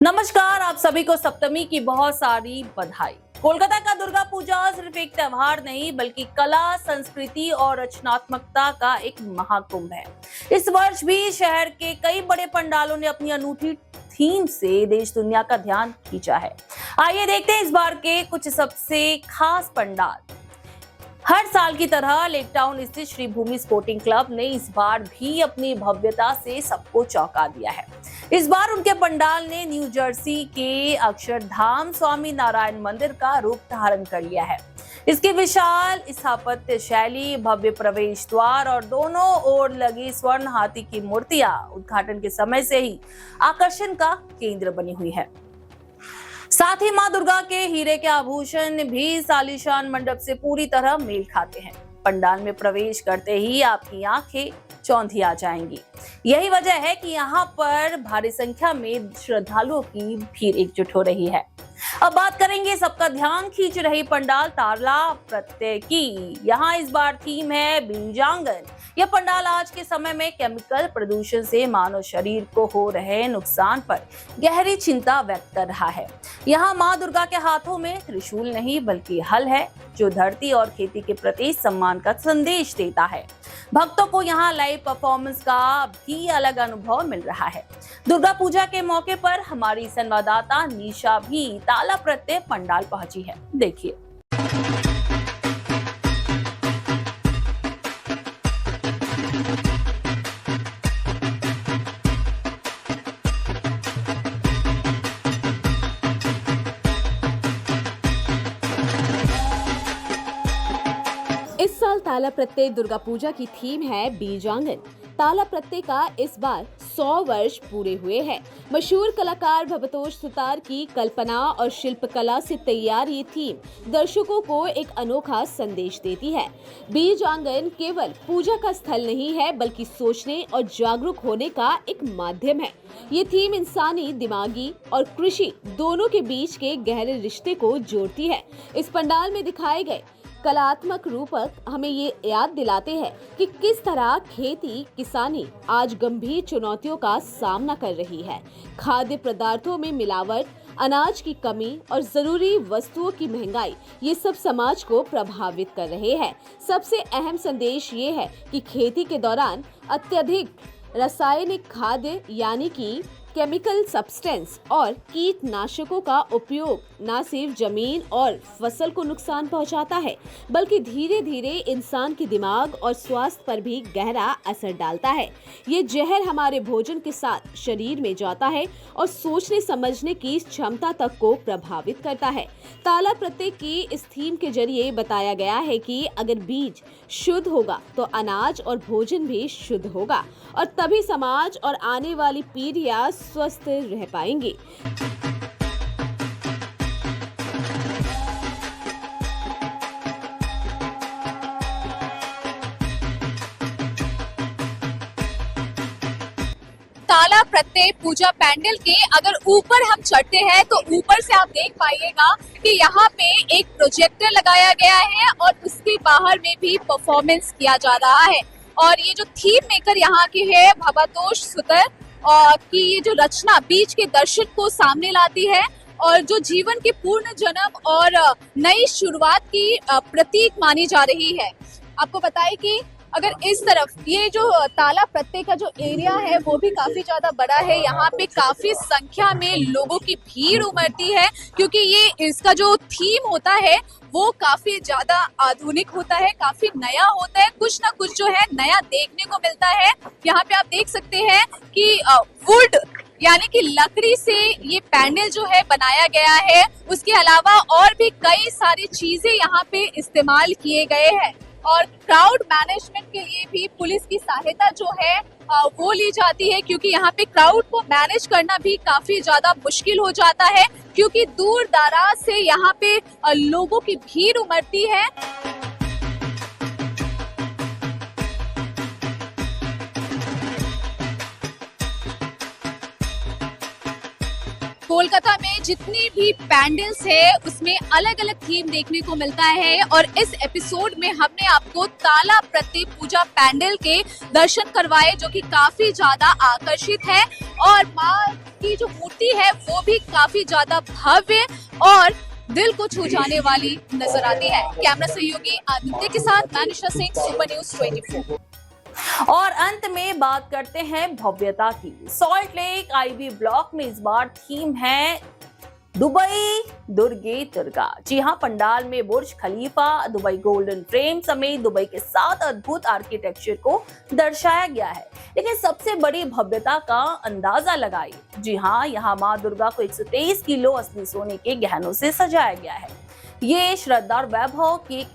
नमस्कार, आप सभी को सप्तमी की बहुत सारी बधाई। कोलकाता का दुर्गा पूजा सिर्फ एक त्योहार नहीं बल्कि कला, संस्कृति और रचनात्मकता का एक महाकुंभ है। इस वर्ष भी शहर के कई बड़े पंडालों ने अपनी अनूठी थीम से देश दुनिया का ध्यान खींचा है। आइए देखते हैं इस बार के कुछ सबसे खास पंडाल। हर साल की तरह लेक टाउन स्थित श्री भूमि स्पोर्टिंग क्लब ने इस बार भी अपनी भव्यता से सबको चौंका दिया है। इस बार उनके पंडाल ने न्यू जर्सी के अक्षरधाम स्वामी नारायण मंदिर का रूप धारण कर लिया है। इसकी विशाल स्थापत्य शैली, भव्य प्रवेश द्वार और दोनों ओर लगी स्वर्ण हाथी की मूर्तियां उद्घाटन के समय से ही आकर्षण का केंद्र बनी हुई है। साथ ही मां दुर्गा के हीरे के आभूषण भी इस आलीशान मंडप से पूरी तरह मेल खाते हैं। पंडाल में प्रवेश करते ही आपकी आंखें चौंधी आ जाएंगी। यही वजह है कि यहाँ पर भारी संख्या में श्रद्धालुओं की भीड़ एकजुट हो रही है। अब बात करेंगे सबका ध्यान खींच रही पंडाल ताला प्रत्यय की। यहाँ इस बार थीम है बीजांगन। यह पंडाल आज के समय में केमिकल प्रदूषण से मानव शरीर को हो रहे नुकसान पर गहरी चिंता व्यक्त कर रहा है। यहाँ मां दुर्गा के हाथों में त्रिशूल नहीं बल्कि हल है, जो धरती और खेती के प्रति सम्मान का संदेश देता है। भक्तों को यहाँ लाइव परफॉर्मेंस का भी अलग अनुभव मिल रहा है। दुर्गा पूजा के मौके पर हमारी संवाददाता निशा भी ताला प्रत्यय पंडाल पहुंची है। देखिए। इस साल ताला प्रत्यय दुर्गा पूजा की थीम है बीजांगन। ताला प्रत्यय का इस बार 100 वर्ष पूरे हुए हैं। मशहूर कलाकार भवतोष सुतार की कल्पना और शिल्पकला से तैयार ये थीम दर्शकों को एक अनोखा संदेश देती है। बीज आंगन केवल पूजा का स्थल नहीं है बल्कि सोचने और जागरूक होने का एक माध्यम है। ये थीम इंसानी, दिमागी और कृषि दोनों के बीच के गहरे रिश्ते को जोड़ती है। इस पंडाल में दिखाए गए कलात्मक रूपक हमें ये याद दिलाते हैं कि किस तरह खेती किसानी आज गंभीर चुनौतियों का सामना कर रही है। खाद्य पदार्थों में मिलावट, अनाज की कमी और जरूरी वस्तुओं की महंगाई, ये सब समाज को प्रभावित कर रहे हैं। सबसे अहम संदेश ये है कि खेती के दौरान अत्यधिक रासायनिक खाद्य यानी कि केमिकल सब्सटेंस और कीटनाशकों का उपयोग न सिर्फ जमीन और फसल को नुकसान पहुंचाता है बल्कि धीरे धीरे इंसान के दिमाग और स्वास्थ्य पर भी गहरा असर डालता है। ये जहर हमारे भोजन के साथ शरीर में जाता है और सोचने समझने की क्षमता तक को प्रभावित करता है। ताला प्रत्यय की इस थीम के जरिए बताया गया है कि अगर बीज शुद्ध होगा तो अनाज और भोजन भी शुद्ध होगा और तभी समाज और आने वाली पीढ़ियां स्वस्थ रह पाएंगी। ताला प्रत्यय पूजा पैंडल के अगर ऊपर हम चढ़ते हैं तो ऊपर से आप देख पाइएगा कि यहाँ पे एक प्रोजेक्टर लगाया गया है और उसके बाहर में भी परफॉर्मेंस किया जा रहा है। और ये जो थीम मेकर यहाँ की है भवतोष सुतार की ये जो रचना बीज के दर्शन को सामने लाती है और जो जीवन के पूर्ण जन्म और नई शुरुआत की प्रतीक मानी जा रही है। आपको बताएं कि अगर इस तरफ ये जो ताला प्रत्यय का जो एरिया है वो भी काफी ज्यादा बड़ा है। यहाँ पे काफी संख्या में लोगों की भीड़ उमड़ती है क्योंकि ये इसका जो थीम होता है वो काफी ज्यादा आधुनिक होता है, काफी नया होता है, कुछ ना कुछ जो है नया देखने को मिलता है। यहाँ पे आप देख सकते हैं कि वुड यानी कि लकड़ी से ये पैंडल जो है बनाया गया है। उसके अलावा और भी कई सारी चीजें यहाँ पे इस्तेमाल किए गए हैं और क्राउड मैनेजमेंट के लिए भी पुलिस की सहायता जो है वो ली जाती है क्योंकि यहाँ पे क्राउड को मैनेज करना भी काफी ज्यादा मुश्किल हो जाता है क्योंकि दूर दराज से यहाँ पे लोगों की भीड़ उमड़ती है। कोलकाता में जितनी भी पैंडल्स है उसमें अलग अलग थीम देखने को मिलता है और इस एपिसोड में हमने आपको ताला प्रत्यय पूजा पैंडल के दर्शन करवाए जो कि काफी ज्यादा आकर्षित है और माँ की जो मूर्ति है वो भी काफी ज्यादा भव्य और दिल को छू जाने वाली नजर आती है। कैमरा सहयोगी आदित्य के साथ मैं निशा सिंह, सुपर न्यूज़ 24। और अंत में बात करते हैं भव्यता की। सॉल्ट लेक आईबी ब्लॉक में इस बार थीम है दुबई दुर्गे दुर्गा। जी हाँ, पंडाल में बुर्ज खलीफा, दुबई गोल्डन फ्रेम समेत दुबई के 7 अद्भुत आर्किटेक्चर को दर्शाया गया है। लेकिन सबसे बड़ी भव्यता का अंदाजा लगाइए। जी हाँ, यहाँ माँ दुर्गा को 123 किलो असली सोने के गहनों से सजाया गया है। ये श्रद्धा और वैभव की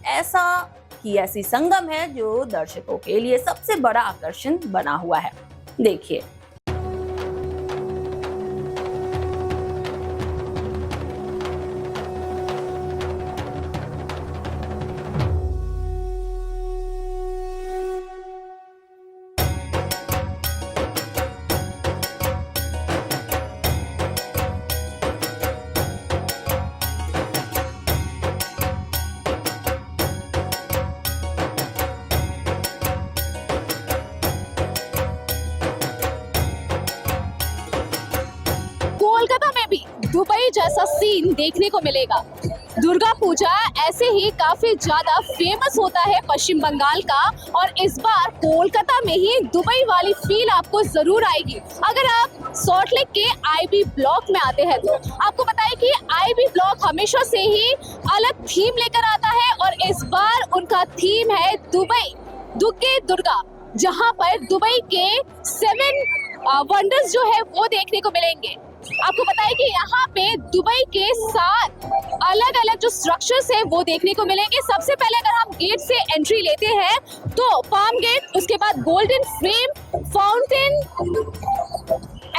ऐसी संगम है जो दर्शकों के लिए सबसे बड़ा आकर्षण बना हुआ है। देखिए। कोलकाता में भी दुबई जैसा सीन देखने को मिलेगा। दुर्गा पूजा ऐसे ही काफी ज्यादा फेमस होता है पश्चिम बंगाल का और इस बार कोलकाता में ही दुबई वाली फील आपको जरूर आएगी। अगर आप सॉल्ट लेक के आईबी ब्लॉक में आते हैं तो आपको बताएं कि आईबी ब्लॉक हमेशा से ही अलग थीम लेकर आता है और इस बार उनका थीम है दुबई दुर्गे दुर्गा, जहां पर दुबई के 7 वंडर्स जो है वो देखने को मिलेंगे। आपको बताएं कि यहाँ पे दुबई के 7 अलग अलग जो स्ट्रक्चर्स है वो देखने को मिलेंगे। सबसे पहले अगर हम गेट से एंट्री लेते हैं तो पाम गेट, उसके बाद Golden Frame, fountain,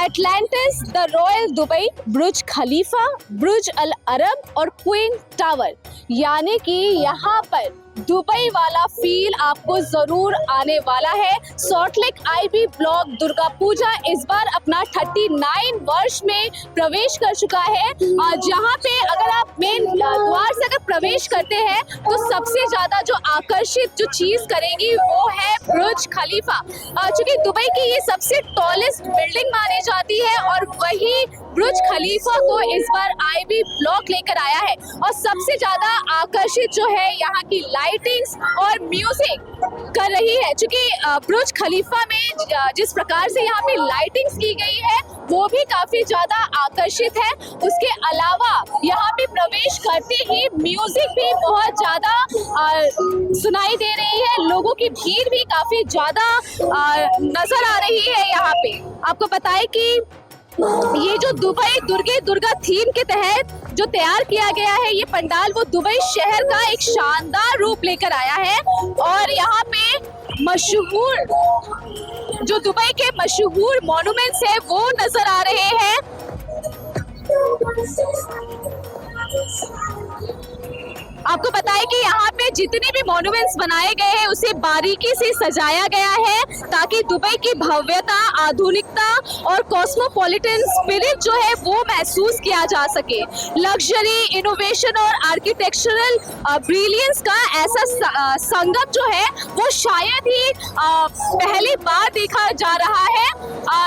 Atlantis, the Royal Dubai, Burj Khalifa, Burj Al Arab और क्वीन टावर। यानी कि यहाँ पर दुबई वाला फील आपको जरूर आने वाला है। सॉल्ट लेक आईबी ब्लॉक दुर्गा पूजा इस बार अपना 39 वर्ष में प्रवेश कर चुका है। जहाँ पे अगर आप मेन द्वार से अगर प्रवेश करते हैं तो सबसे ज्यादा जो आकर्षित जो चीज करेगी वो है बुर्ज खलीफा। चूंकि दुबई की ये सबसे टॉलेस्ट बिल्डिंग मानी जाती है और वही बुर्ज खलीफा को इस बार आईबी ब्लॉक लेकर आया है और सबसे ज्यादा आकर्षित जो है यहाँ की लाइटिंग्स और म्यूजिक कर रही है। चूंकि बुर्ज खलीफा में जिस प्रकार से यहाँ पे लाइटिंग्स की गई है वो भी काफी ज्यादा आकर्षित है। उसके अलावा यहाँ पे प्रवेश करते ही म्यूजिक भी बहुत ज्यादा सुनाई दे रही है। लोगों की भीड़ भी काफी ज्यादा नजर आ रही है। यहाँ पे आपको बताएं कि ये जो दुबई दुर्गे दुर्गा थीम के तहत जो तैयार किया गया है ये पंडाल वो दुबई शहर का एक शानदार रूप लेकर आया है और यहाँ पे मशहूर जो दुबई के मशहूर मॉन्यूमेंट्स है वो नजर आ रहे हैं। आपको बताएं कि यहाँ पे जितने भी मॉन्यूमेंट्स बनाए गए हैं उसे बारीकी से सजाया गया है ताकि दुबई की भव्यता, आधुनिकता और कॉस्मोपॉलिटन स्पिरिट जो है वो महसूस किया जा सके। लग्जरी, इनोवेशन और आर्किटेक्चरल ब्रिलियंस का ऐसा संगम जो है वो शायद ही पहली बार देखा जा रहा है।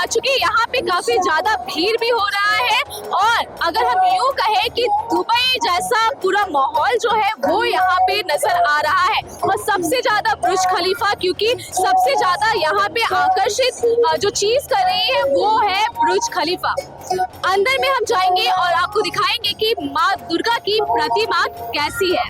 चूंकि यहाँ पे काफी ज्यादा भीड़ भी हो रहा है और अगर हम यूँ कहें कि दुबई जैसा पूरा माहौल जो है वो यहाँ पे नजर आ रहा है और सबसे ज्यादा बुर्ज खलीफा, क्योंकि सबसे ज्यादा यहाँ पे आकर्षित जो चीज कर रही है वो है बुर्ज खलीफा। अंदर में हम जाएंगे और आपको दिखाएंगे कि माँ दुर्गा की प्रतिमा कैसी है।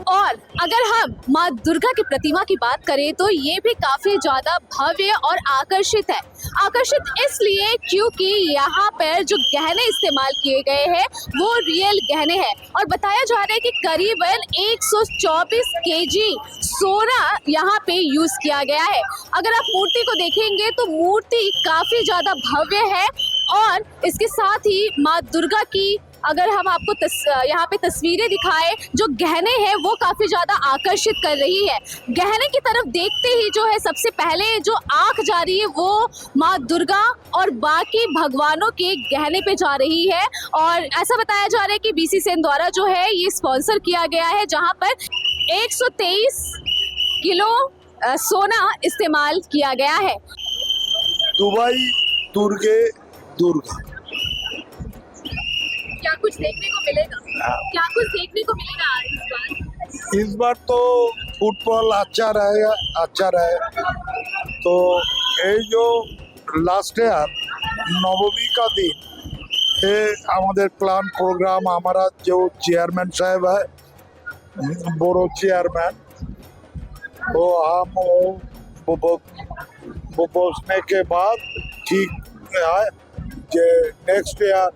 और अगर हम माँ दुर्गा की प्रतिमा की बात करें तो ये भी काफी ज्यादा भव्य और आकर्षित है। आकर्षित इसलिए क्योंकि यहाँ पर जो गहने इस्तेमाल किए गए हैं वो रियल गहने हैं और बताया जा रहा है कि करीबन 124 केजी सोना यहाँ पे यूज किया गया है। अगर आप मूर्ति को देखेंगे तो मूर्ति काफी ज्यादा भव्य है और इसके साथ ही माँ दुर्गा की अगर हम आपको यहाँ पे तस्वीरें दिखाएं, जो गहने हैं वो काफी ज्यादा आकर्षित कर रही है। गहने की तरफ देखते ही जो है सबसे पहले जो आंख जा रही है वो माँ दुर्गा और बाकी भगवानों के गहने पे जा रही है। और ऐसा बताया जा रहा है कि बीसी सेन द्वारा जो है ये स्पॉन्सर किया गया है, जहाँ पर 123 किलो सोना इस्तेमाल किया गया है। दुबई दुर्गा क्या कुछ देखने को मिलेगा? क्या कुछ देखने को मिलेगा इस बार? इस बार तो फुटबॉल अच्छा रहेगा। तो ये जो लास्ट ईयर नवमी का दिन ये हमारे प्लान प्रोग्राम हमारा जो चेयरमैन साहब है बोरो चेयरमैन वो हम वो पहुंचने के बाद ठीक है जे नेक्स्ट ईयर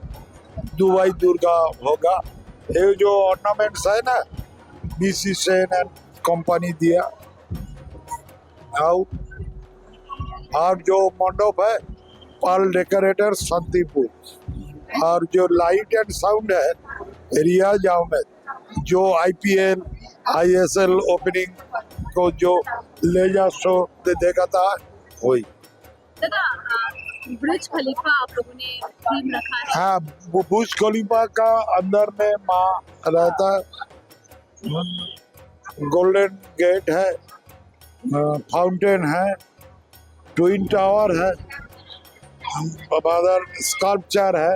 दुबई दुर्गा होगा। ये जो ऑर्नामेंट्स है ना बीसी सेन एंड कंपनी दिया और जो मंडप है पाल डेकोरेटर शांतिपुर और जो लाइट एंड साउंड है रियाज अहमद जो आईपीएल आईएसएल ओपनिंग को जो लेजर शो देखा था वही। दादा बुर्ज खलीफा आप लोगों ने थीम रखा है। हाँ बुर्ज खलीफा का अंदर में माँ रहता है, गोल्डन गेट है, फाउंटेन है, ट्विन टावर है, अदर स्कल्पचर है,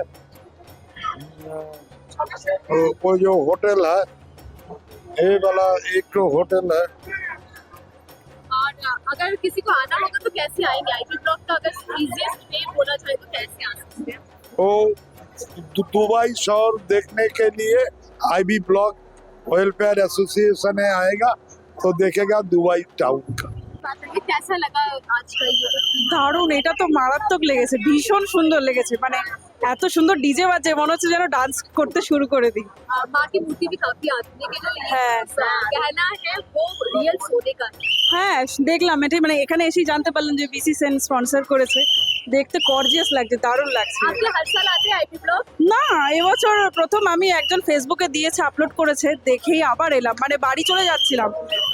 वो जो होटल है ये वाला एक तो होटल है। और अगर किसी को आना होगा तो कैसे आएंगे? आईपी ब्लॉक का अगर इजीएस्ट वे बोला जाए तो कैसे आ सकते हैं? वो दुबई शहर देखने के लिए आईबी ब्लॉक वेलफेयर एसोसिएशन में आएगा तो देखेगा दुबई टाउन का। कैसा लगा आज का ये? দারুণ, এটা তো মারাত্মক লেগেছে, ভীষণ সুন্দর লেগেছে। মানে এত সুন্দর ডিজে বাজে মনে হচ্ছে যেন ডান্স করতে শুরু করে দিই। माँ की मूर्ति भी काफी आधुनिक है, जो हाँ। गहना है वो रियल सोने का है। হ্যাঁ দেখলাম, এটাই মানে এখানে এসেই জানতে পারলাম যে বিসি সেন স্পন্সর করেছে। দেখতে গর্জিয়াস লাগছে, দারুণ লাগছে। आपके हर साल आते हैं आईपी ब्लॉक? না এবছর প্রথম আমি একজন ফেসবুকে দিয়েছে, আপলোড করেছে, দেখেই আবার এলাম। মানে বাড়ি চলে যাচ্ছিলাম,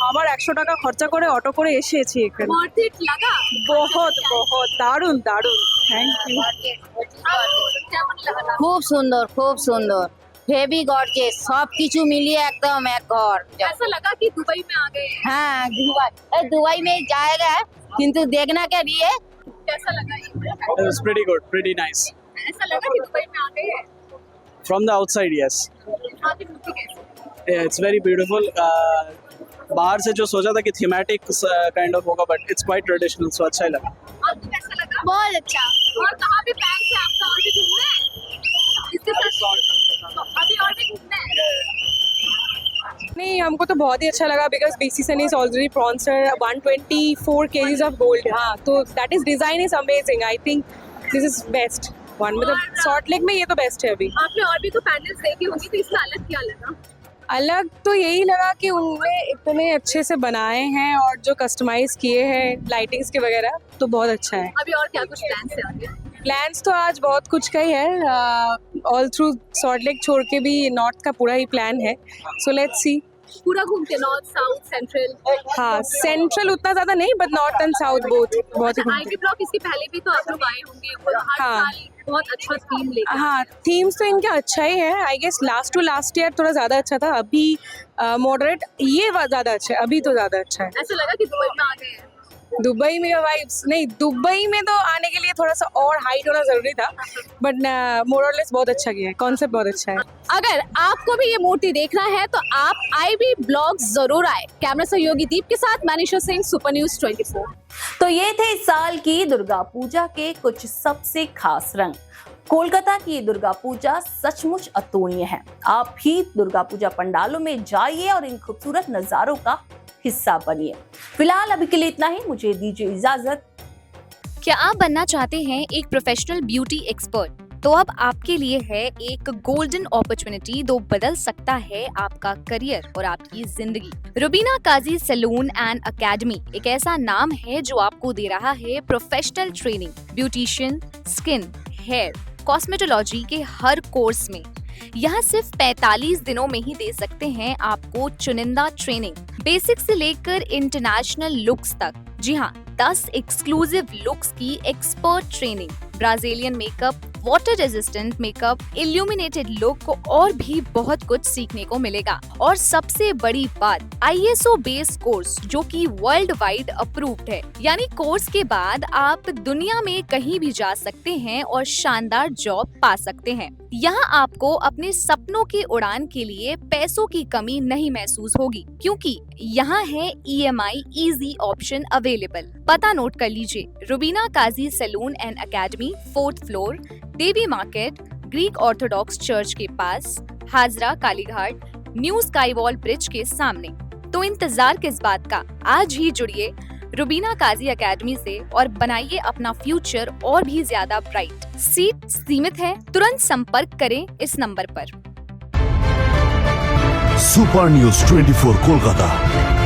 আবার 100 টাকা খরচা করে অটো করে এসেছি এখানে। वर्थ इट लगा? বহুত বহুত দারুণ দারুণ, থ্যাংক ইউ। কেমন লাগা? খুব সুন্দর হেভি গর্জেস সবকিছু মিলিয়ে একদম এক ঘর। ऐसा लगा कि दुबई में आ गए हैं। হ্যাঁ दुबई में जाएगा किंतु देखने के लिए कैसा लगा ये? It was pretty good, pretty nice. ऐसा लगा कि दुबई में आ गए हैं। From the outside, yes. माँ की मूर्ति कैसी? Yeah, it's very beautiful. बाहर से जो सोचा था कि थीमेटिक काइंड ऑफ होगा, बट इट्स क्वाइट ट्रेडिशनल, सो अच्छा ही लगा। आपको कैसा लगा? बहुत अच्छा। और कहाँ पे प्लान है आपका? और भी घूमना है? इसके साथ अभी और भी घूमना है? नहीं, हमको तो बहुत ही अच्छा लगा because BC Sen is already sponsor 124 kgs of gold. हाँ, तो that is design is amazing. I think this is best one, मतलब सॉल्ट लेक में ये तो बेस्ट है अभी। आपने और भी तो पैनल्स देखे होंगे, तो इसमें अलग क्या लगा? अलग तो यही लगा कि उनने इतने अच्छे से बनाए हैं और जो कस्टमाइज किए हैं लाइटिंग्स के वगैरह, तो बहुत अच्छा है। अभी और क्या कुछ प्लान है आगे? प्लान्स तो आज बहुत कुछ का ही है, ऑल थ्रू सॉल्ट लेक छोड़ के भी नॉर्थ का पूरा ही प्लान है। So let's see. पूरा घूमते नॉर्थ साउथ सेंट्रल? हाँ, सेंट्रल उतना ज्यादा नहीं, बट नॉर्थ एंड साउथ बहुत ही घूमते। आईपी ब्लॉक इसके पहले भी तो आप लोग आए होंगे, वो हर हाँ। साल बहुत अच्छा थीम लेकर। हाँ, थीम्स तो इनका अच्छा ही है। I guess last to last year थोड़ा ज्यादा अच्छा था, अभी मॉडरेट, ये ज्यादा अच्छा है, अभी तो ज्यादा अच्छा है। ऐसा लगा कि दुबई में आ गए हैं। दुबई में वाइब्स नहीं, दुबई में तो आने के लिए थोड़ा सा और हाइट होना जरूरी था, बट मोर और लेस बहुत अच्छा किया है, कॉन्सेप्ट बहुत अच्छा है। अगर आपको भी ये मूर्ति देखना है तो आप आईबी ब्लॉग जरूर आए। कैमरा सहयोगी दीप के साथ मनीषा सिंह, सुपर न्यूज 24। तो ये थे इस साल की दुर्गा पूजा के कुछ सबसे खास रंग। कोलकाता की दुर्गा पूजा सचमुच अतुलनीय है। आप भी दुर्गा पूजा पंडालों में जाइए और इन खूबसूरत नजारों का हिस्सा बनिए। फिलहाल अभी के लिए इतना ही, मुझे दीजिए इजाजत। क्या आप बनना चाहते हैं एक प्रोफेशनल ब्यूटी एक्सपर्ट? तो अब आपके लिए है एक गोल्डन अपॉर्चुनिटी जो बदल सकता है आपका करियर और आपकी जिंदगी। Rubina Kazi salon and academy एक ऐसा नाम है जो आपको दे रहा है professional training beautician, skin, hair, cosmetology के हर कोर्स में। यहाँ सिर्फ 45 दिनों में ही दे सकते हैं आपको चुनिंदा ट्रेनिंग, बेसिक से लेकर इंटरनेशनल लुक्स तक। जी हाँ, 10 एक्सक्लूसिव लुक्स की expert training, Brazilian makeup, water resistant makeup, illuminated look और भी बहुत कुछ सीखने को मिलेगा। और सबसे बड़ी बात, ISO बेस्ड कोर्स जो कि वर्ल्ड वाइड अप्रूव्ड है, यानी कोर्स के बाद आप दुनिया में कहीं भी जा सकते हैं और शानदार जॉब पा सकते हैं। यहाँ आपको अपने सपनों की उड़ान के लिए पैसों की कमी नहीं महसूस होगी, क्योंकि यहाँ है EMI इजी ऑप्शन अवेलेबल। पता नोट कर लीजिए, Rubina Kazi salon and academy, 4th floor, Devi market, Greek Orthodox church के पास, Hazra Kalighat, new sky wall bridge के सामने। तो इंतजार किस बात का, आज ही जुड़िए रुबीना काजी एकेडमी से और बनाइए अपना फ्यूचर और भी ज्यादा ब्राइट। सीट सीमित है, तुरंत संपर्क करें इस नंबर पर। सुपर न्यूज 24 कोलकाता,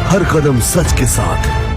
हर कदम सच के साथ।